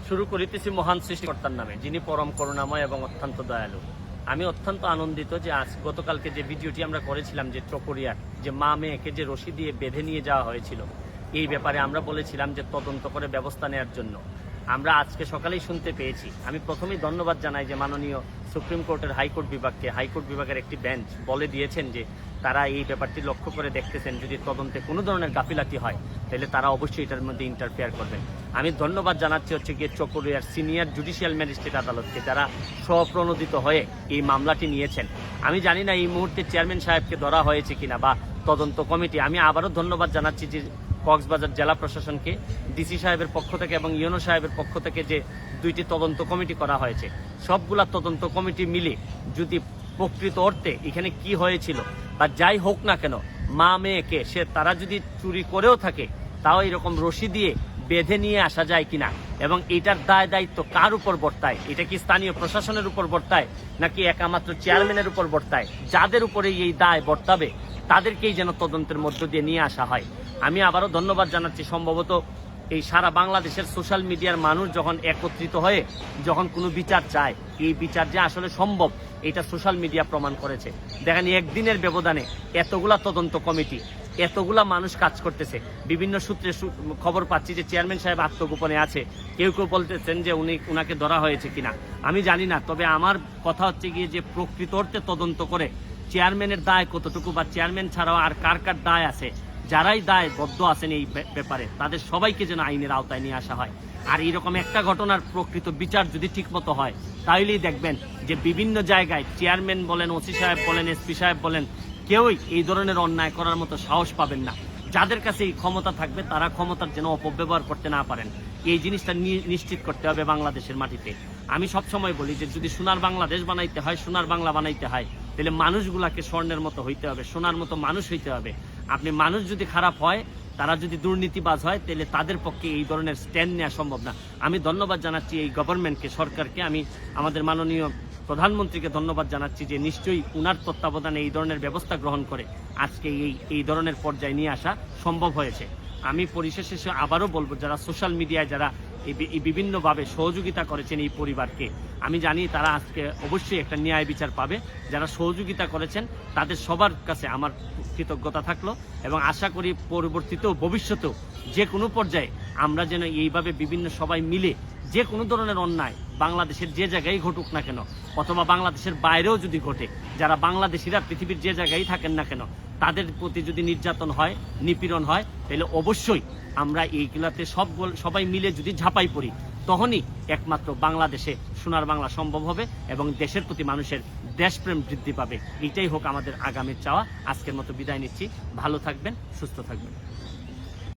শুরু করিতেছি মহান সৃষ্টিকর্তার নামে, যিনি পরম করুণাময় এবং অত্যন্ত দয়ালু। আমি অত্যন্ত আনন্দিত যে আজ গতকালকে যে ভিডিওটি আমরা করেছিলাম, যে চকরিয়ার যে মা মেয়েকে যে রশি দিয়ে বেঁধে নিয়ে যাওয়া হয়েছিল, এই ব্যাপারে আমরা বলেছিলাম যে তদন্ত করে ব্যবস্থা নেওয়ার জন্য। আমরা আজকে সকালেই শুনতে পেয়েছি। আমি প্রথমেই ধন্যবাদ জানাই যে মাননীয় সুপ্রিম কোর্টের হাইকোর্ট বিভাগের একটি বেঞ্চ বলে দিয়েছেন যে তারা এই ব্যাপারটি লক্ষ্য করে দেখতেছেন, যদি তদন্তে কোনো ধরনের গাফিলাতি হয় তাহলে তারা অবশ্যই এটার মধ্যে ইন্টারফেয়ার করবেন। আমি ধন্যবাদ জানাচ্ছি গিয়ে চকরিয়ার সিনিয়র জুডিশিয়াল ম্যাজিস্ট্রেট আদালতকে, যারা স্বপ্রণোদিত হয়ে এই মামলাটি নিয়েছেন। আমি জানি না এই মুহূর্তে চেয়ারম্যান সাহেবকে ধরা হয়েছে কিনা বা তদন্ত কমিটি। আমি আবারও ধন্যবাদ জানাচ্ছি যে কক্সবাজার জেলা প্রশাসনকে, ডিসি সাহেবের পক্ষ থেকে এবং ইউনো সাহেবের পক্ষ থেকে যে দুইটি তদন্ত কমিটি করা হয়েছে, সবগুলা তদন্ত কমিটি মিলে যদি প্রকৃত অর্থে এখানে কি হয়েছিল বা যাই হোক না কেন, মা মেয়েকে তারা যদি চুরি করেও থাকে তাও এরকম রশি দিয়ে বেঁধে নিয়ে আসা যায় কিনা, এবং এটার দায়িত্ব কার উপর বর্তায়, এটা কি স্থানীয় প্রশাসনের উপর বর্তায় নাকি একামাত্র চেয়ারম্যানের উপর বর্তায়, যাদের উপরে এই দায় বর্তাবে তাদেরকেই যেন তদন্তের মধ্য দিয়ে নিয়ে আসা হয়। আমি আবারও ধন্যবাদ জানাচ্ছি। সম্ভবত এই সারা বাংলাদেশের সোশ্যাল মিডিয়ার মানুষ যখন একত্রিত হয়ে যখন কোনো বিচার চায়, এই বিচার যে আসলে সম্ভব এটা সোশ্যাল মিডিয়া প্রমাণ করেছে। দেখেন, একদিনের ব্যবধানে এতগুলা তদন্ত কমিটি, এতগুলা মানুষ কাজ করতেছে। বিভিন্ন সূত্রে খবর পাচ্ছি যে চেয়ারম্যান সাহেব আত্মগোপনে আছে, কেউ কেউ বলতেছেন যে উনাকে ধরা হয়েছে কিনা আমি জানি না। তবে আমার কথা হচ্ছে গিয়ে যে প্রকৃত অর্থে তদন্ত করে চেয়ারম্যানের দায় কতটুকু বা চেয়ারম্যান ছাড়াও আর কার কার দায় আছে, যারাই দায়বদ্ধ আছেন এই ব্যাপারে, তাদের সবাইকে যেন আইনের আওতায় নিয়ে আসা হয়। আর এইরকম একটা ঘটনার প্রকৃত বিচার যদি ঠিকমতো হয় তাহলেই দেখবেন যে বিভিন্ন জায়গায় চেয়ারম্যান বলেন, ওসি সাহেব বলেন, এসপি সাহেব বলেন, কেউই এই ধরনের অন্যায় করার মতো সাহস পাবেন না। যাদের কাছে এই ক্ষমতা থাকবে তারা ক্ষমতার যেন অপব্যবহার করতে না পারেন, এই জিনিসটা নিশ্চিত করতে হবে বাংলাদেশের মাটিতে। আমি সবসময় বলি যে যদি সোনার বাংলাদেশ বানাইতে হয়, সোনার বাংলা বানাইতে হয়, তাহলে মানুষগুলাকে স্বর্ণের মতো হইতে হবে, সোনার মতো মানুষ হইতে হবে। আপনি মানুষ যদি খারাপ হয়, তারা যদি দুর্নীতিবাজ হয়, তাহলে তাদের পক্ষে এই ধরনের স্ট্যান্ড নেওয়া সম্ভব না। আমি ধন্যবাদ জানাচ্ছি এই গভর্নমেন্টকে, সরকারকে। আমি আমাদের মাননীয় প্রধানমন্ত্রীকে ধন্যবাদ জানাচ্ছি যে নিশ্চয়ই উনার তত্ত্বাবধানে এই ধরনের ব্যবস্থা গ্রহণ করে আজকে এই ধরনের পর্যায়ে নিয়ে আসা সম্ভব হয়েছে। আমি পরিশেষে আবারও বলবো, যারা সোশ্যাল মিডিয়ায় যারা এই বিভিন্নভাবে সহযোগিতা করেছেন এই পরিবারকে, আমি জানি তারা আজকে অবশ্যই একটা ন্যায় বিচার পাবে। যারা সহযোগিতা করেছেন তাদের সবার কাছে আমার কৃতজ্ঞতা থাকলো, এবং আশা করি পরবর্তীতেও ভবিষ্যতেও যে কোনো পর্যায়ে আমরা যেন এইভাবে বিভিন্ন সবাই মিলে যে কোনো ধরনের অন্যায় বাংলাদেশের যে জায়গায় ঘটুক না কেন, অথবা বাংলাদেশের বাইরেও যদি ঘটে, যারা বাংলাদেশিরা পৃথিবীর যে জায়গায় থাকেন না কেন, তাদের প্রতি যদি নির্যাতন হয়, নিপীড়ন হয়, তাহলে অবশ্যই আমরা এইগুলাতে সবাই মিলে যদি ঝাঁপাই পড়ি, তখনই একমাত্র বাংলাদেশে সোনার বাংলা সম্ভব হবে এবং দেশের প্রতি মানুষের দেশপ্রেম বৃদ্ধি পাবে। এটাই হোক আমাদের আগামীর চাওয়া। আজকের মতো বিদায় নিচ্ছি। ভালো থাকবেন, সুস্থ থাকবেন।